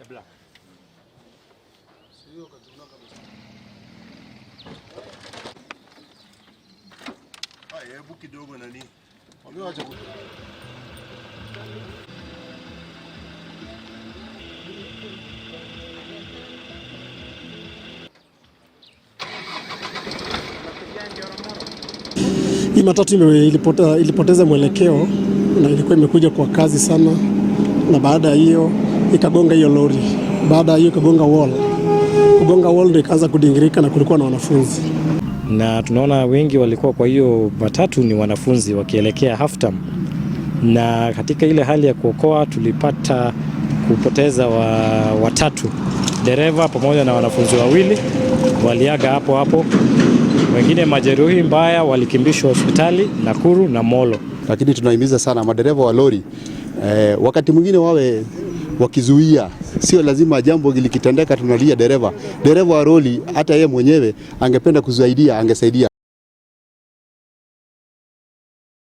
black. Sio kakiona kabisa. Hebu kidogo nani? Wameacha ku. Hii matatu ilipoteza mwelekeo na ilikuwa imekuja kwa kasi sana, na baada ya hiyo ikagonga hiyo lori. Baada ya hiyo ikagonga wall. Kugonga wall ndio ikaanza kudingirika na kulikuwa na wanafunzi. Na tunaona wengi walikuwa kwa hiyo matatu ni wanafunzi wakielekea half term. Na katika ile hali ya kuokoa tulipata kupoteza watatu. Dereva pamoja na wanafunzi wawili waliaga hapo hapo. Wengine majeruhi mbaya walikimbishwa hospitali Nakuru na Molo. Lakini tunahimiza sana madereva wa lori wakati mwingine wawe wakizuia, sio lazima jambo likitendeka tunalia dereva wa lori, hata yeye mwenyewe angependa kusaidia angesaidia.